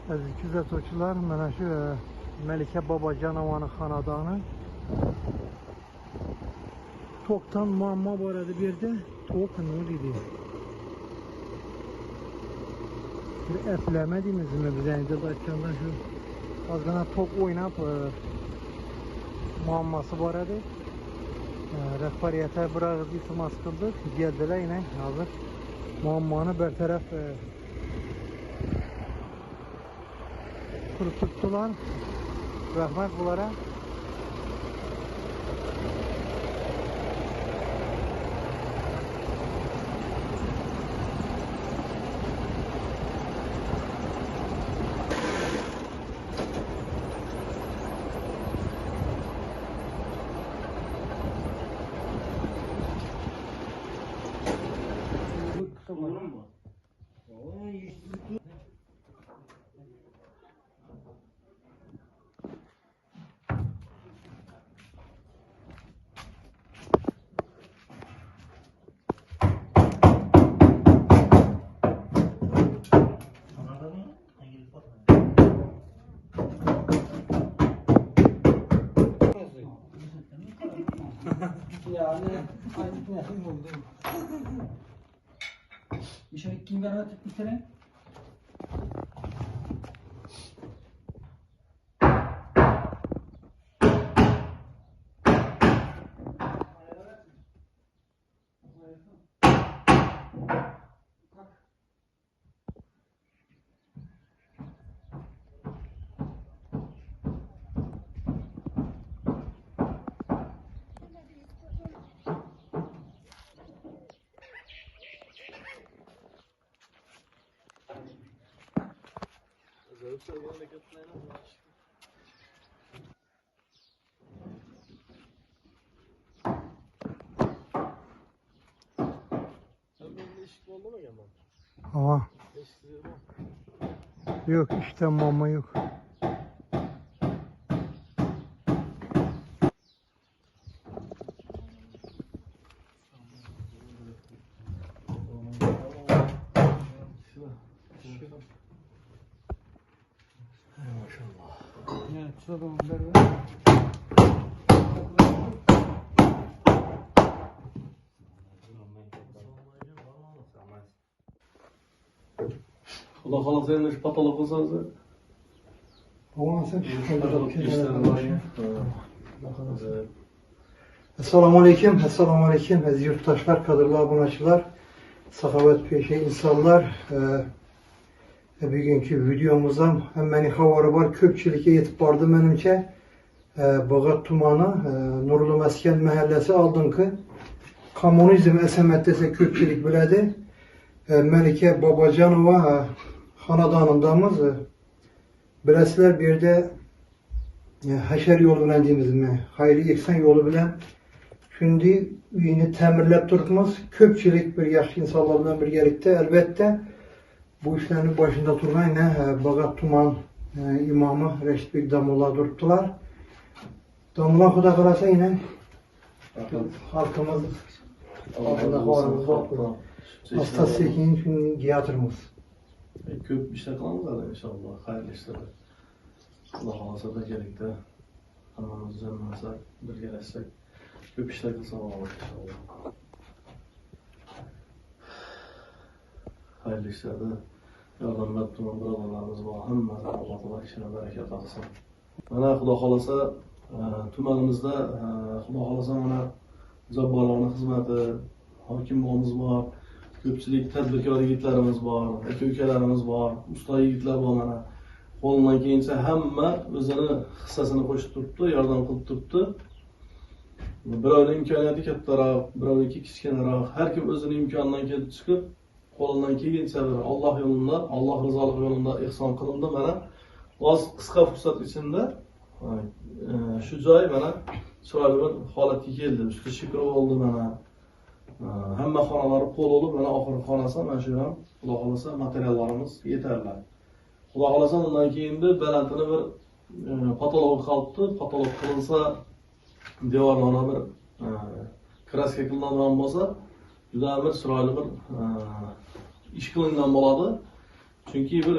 Əziz kuzatuvchilar, mana shu Malika Bobojanovaning xonadoni. Tokdan muammo bor edi bu yerda. Tok nima deydi? Bir epleme deymizmi biz endi aytganda shu ozgina tok o'ynab muammosi bor edi. Rahbariyatga bir og'iz iltimos qildik. Keldilar, yine hozir muammoni bartaraf qilib tutdilar. Rahmat bulara. Yani aynı yapayım oldu. İşe kim beraber bitirin? Ama yok işte mama yok. Evet, şurada onlar var. Xudo xolasa endi shu patolog bo'lsa o'zi. Ama sen Evet. Esselamu Aleyküm, Esselamu Aleyküm, aziz yurttaşlar, kadırlı abunacılar, sahavet peşe insanlar. Bugünkü videomuzda hemen havarı var, köpçülük'e yetip vardı benimce. Bağat Tumanı, Nurlu Mesken Mahallesi aldınkı komünizm esemettese köpçülük biledi. Melike Bobojanova xanadanındamız. Bilesler bir de haşer yolu bilen deyimiz mi? Hayri eksen yolu bilen. Şimdi uyini temirlep durmamız. Köpçülük bir yaşlı insanlar bilen birlikte elbette bu işlerin başında duran Bağat Tuman imamı Reşit Bey Damullah durdular. Damullah Huda kalasa yine halkımız altında havarımız var. Hastası ekin için giyatırmız. Köp işler qilamiz hali inshaalloh, xayrli ishlar. Xudo xolasa birgalikda hammamiz jamlansak, birgalashsak, köp ishlar qilsak bo'lar inshaalloh. Xayrli ishlarda yordamlab turgan birodarlarimiz bor, hammasi Alloh taolo ishini barakat qilsin. Mana Xudo xolasa tumanimizda Xudo xolasa mana jabborlarning xizmati, hokim bo'limiz bor. Ko'pchilik tadbirkor yigitlarimiz bor, aka-ukalarimiz bor, usta yigitlar bor mana. Qo'lidan kelgancha hamma o'zini hissasini qo'shib turibdi, yordam qilib turibdi. Birovning imkoniyati kattaroq, birovniki kichkinaroq, har kim o'zining imkonidan kelib chiqib, qo'lidan kelgancha Alloh yo'lida, Alloh rizoligi yo'lida ehson qilindi. Mana oz qisqa fursat ichida shu joy mana chiroyli bir holatga keldi. Usti shukr bo'ldi mana. Hamma xonalar qo'l olib, mana oxirgi xonasi mana shu ham Xudo xolasa materiallarimiz yetarli. Xudo xolasa undan keyingi balandini bir patolog qilibdi. Patolog qilinsa devorlarni bir kraska qilinadigan bo'lsa, juda bir chiroyli bir ish qilingan bo'ladi. Chunki bir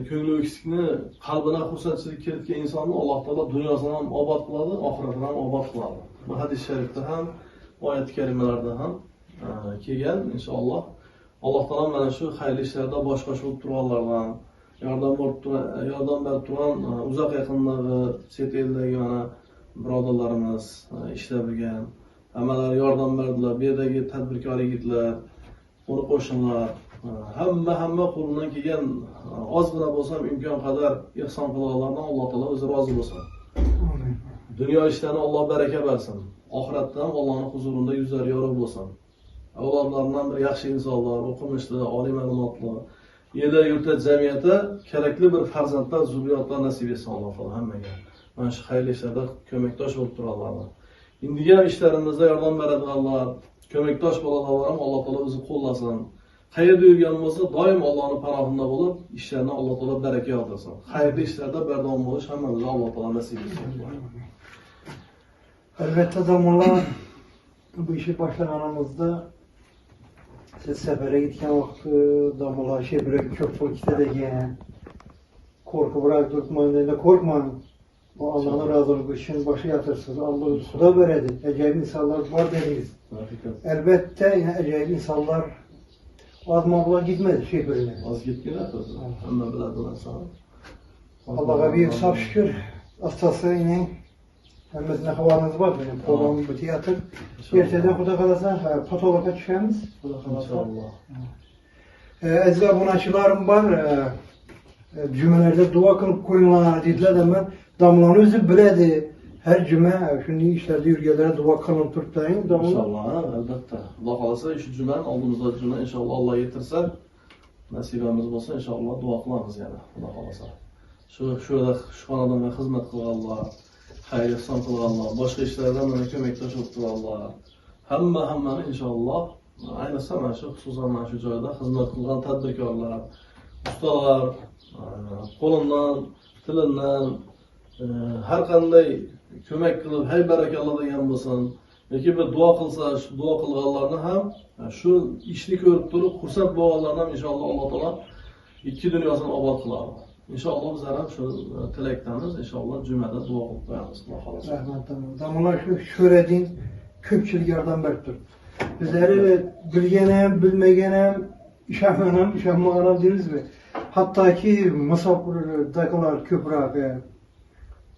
ko'ngli o'ksikni, qalbına xursandchilik kiritgan insonni Alloh taolo dunyosini ham obod qiladi, oxiratini ham obod qiladi. Bu hadis sharifda ham, oyat karimalarda ham kelgan inshaalloh. Alloh taolo mana shu xayrli ishlarda bosh-qosh bo'lib turganlardan, yordam berib turgan uzoq yaqindagi chet eldagi mana birodarlarimiz ishlab yurgan, hammalari yordam berdilar. Bu yerdagi tadbirkor yigitlar, qo'ni qo'shnilar, hamma qo'lidan kelgan ozgina bo'lsa ham imkon qadar ihson qilganlardan Alloh taolo o'zi rozi bo'lsin. Amin. Dunyo ishlarini Alloh baraka bersin. Oxiratda ham Allohning huzurida yuzlari yorug' bo'lsin. Avlodlaridan bir yaxshi insonlar, o'qimishli, oliy ma'lumotli, yerda yurtda jamiyatda kerakli bir farzandlar, zurriyotlar nasib etsin Alloh taolo hammaga. Mana shu xayrli ishlarda ko'makdosh bo'lib turganlar. Indiga ham ishlarimizda yordam beradiganlar, ko'makdosh bo'lganlar ham Alloh taolo o'zi qo'llasin. Qayerda yurgan bo'lsa, doim Allohning panohida bo'lib, ishlarni Alloh taolo baraka yo'tasin. Xayrli ishlarda bardavom bo'lish hammamizga Alloh taolo nasib etsin. Elbette damolar bu işi başlaganımızda siz sefere gitken vakti damolar şey bırak çok bol gitmeden korku bırak durmayın da korkmayın. O Allah'ın razılığı için başı yatırsınız. Allah'ı suda veredi. Acayip insanlar var dediniz. Elbette yine acayip insanlar az mabla gitmedi şey bölüne. Az gitmedi tabii. Ama biladiler sana. Allah'a büyük saf şükür. Astası yine hemesine havanız var benim. Programım bu tiyatr. Erteden kuda kalasa patologa düşeriz. İnşallah. Ezgi abunacılarım var. Cümelerde dua kılıp koyunlar dediler ama damlanı özü biledi. Her cüme şimdi işlerde yürgelere dua kılıp turtlayın. İnşallah, elbette. Allah kalırsa şu cümen, aldığımızda cümen inşallah Allah getirse nasibimiz olsa inşallah dua kılarız yani. Allah kalırsa. Şurada şu kanadan ve hizmet kılarlar, hayır ihsan kılarlar, başka işlerden bana kömektaş olurlar. Hamma inşallah aynı zaman şu hususan şu joyda hizmet kılgan tadbirkorlar, ustalar, qo'lidan, tilidan har qanday ko'mak qilib, hay barakalloh degan bo'lsin. Yoki bir duo qilsa, shu duo qilganlarni ham shu ishni ko'rib turib xursand bo'lganlarni ham inshaalloh Alloh taolo ikki dunyosini obod qiladi. İnşallah bizlar ham shu tilakdamiz. İnşallah jumada duo qilib qo'yamiz. Alloh xolasa. Rahmat. Damolar şu şöhrətin köpçülük yardım berib turib. Bizləri bilgən ham, bilməyən ham, işəmən ham, işəmməgan ham deyirsizmi? Hatta ki Mısır'dakiler köprək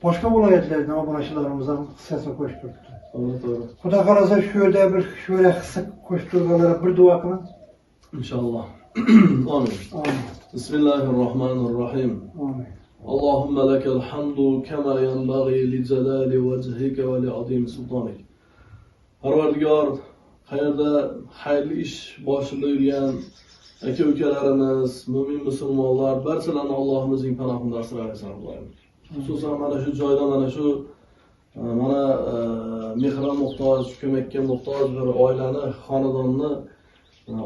başka vilayetlerden abunacılarımızdan sesini koşturdu. Doğru. Kuda kalasa şöyle kısa koşturdular bir dua kılın. İnşallah. Amin. Amin. Bismillahirrahmanirrahim. Amin. Allahümme lekel hamdu kema yenbaghi li celali vechike ve li azim sultanik. Parvardigor, qayerda hayırlı ish boshida yurgan aka-ukalarimiz, mo'min musulmonlar barchalarini Allohimizning panohida asraysin. Xususan mana shu joyda mana shu mehrga muhtoj, ko'makka muhtoj bir oilani, xonadonni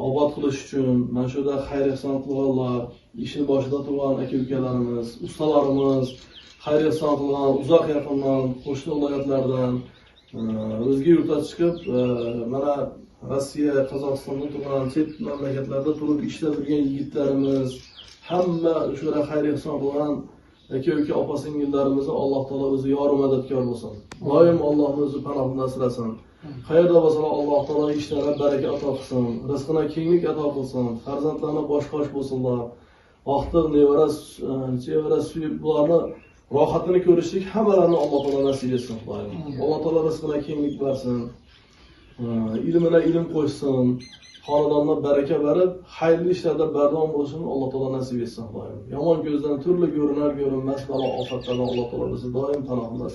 obod qilish uchun mana shu yerda xayr ihson qilganlar, ishni boshida turgan aka-ukalarimiz, ustalarimiz, xayr ihson qilgan uzoq yaqindan, qo'shni viloyatlardan o'zga yurtga chiqib, mana Rossiya, Qozog'istonda turgan chet mamlakatlarda turib ishlab yurgan yigitlarimiz, hamma o'sha xayr ihson qilgan aka-uka, opa-singillarimizni Alloh taolo o'zi yor madadkor bo'lsin. Doim Allohning o'zi panohida asrasin. Qayerda bo'lsalar Alloh taolo ishlariga baraka ato qilsin, rizqini kenglik ato qilsin, farzandlarni bosh-qosh bo'lsinlar. Vaqtda nevara suyib bularni rohatini ko'rishlik hammalarini Alloh taolo nasib etsin. Alloh taolo rizqini kenglik bersin. Ilmini ilm qo'shsin. Xonadonda baraka berib, xayrli ishlarda bardavom bo'lishini Alloh taolo nasib etsin. Yomon ko'zdan turli ko'rinmas balo ofatlardan Alloh taolo bizni doim panohida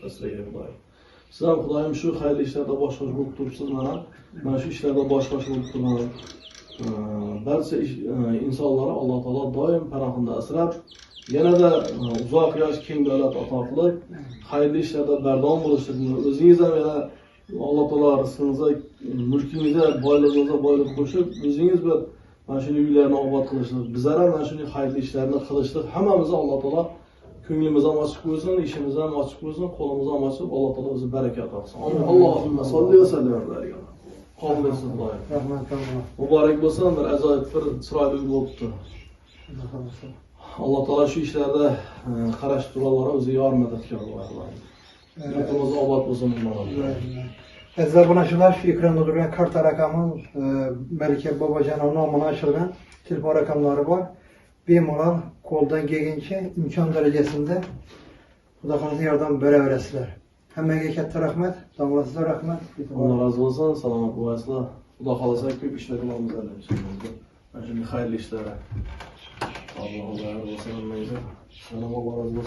asraydi. Siz ham Xudoyim shu xayrli ishlarda bosh-qosh bo'lib turibsiz mana shu ishlarda bosh-qosh bo'lib turgan barcha insonlarni Alloh taolo doim panohida asrab, yanada uzoq yosh, keng davlat ato qilib, xayrli ishlarda bardavom bo'lishini, o'zingiz ham yana Alloh taolo rizqingizga, mulkingizga, boyligingizga boylik qo'shib, o'zingiz bir mana shu uylarni obod qilishni, bizlar ham mana shunday xayrli ishlarni qilishni hammamizni Alloh taolo ko'nglimiz ham ochiq bo'lsin, ishimiz ham ochiq bo'lsin, qo'limiz ham ochiq, Alloh taolo o'zi baraka ato qilsin. Amin. Allohumma solli va sallim alayhi. Qoldirsin Xudoyim. Rahmat. Muborak bo'lsin, bir ajoyib bir chiroyli bo'libdi. Allah razı Allah Teala şu işlerde qarash turalari o'zi yor madadkor bo'ladi. Yurtimiz obod bo'lsin bundan. Hesablaşılar şu ekranda duran kart rakamı Melike Babacan'ın namına açılgan telefon rakamları var. Bemalol koldan gelgince imkan derecesinde Xudoxonga yordam beraverasizlar. Hammaga katta rahmat, davlatsizga rahmat. Allah razı olsun. Salomat bo'lasizlar. Xudo xolasa ko'p ishlar qilamiz albatta. Mana shunday xayrli ishlar. Alloh razı olsun. Salomat bo'lasizlar.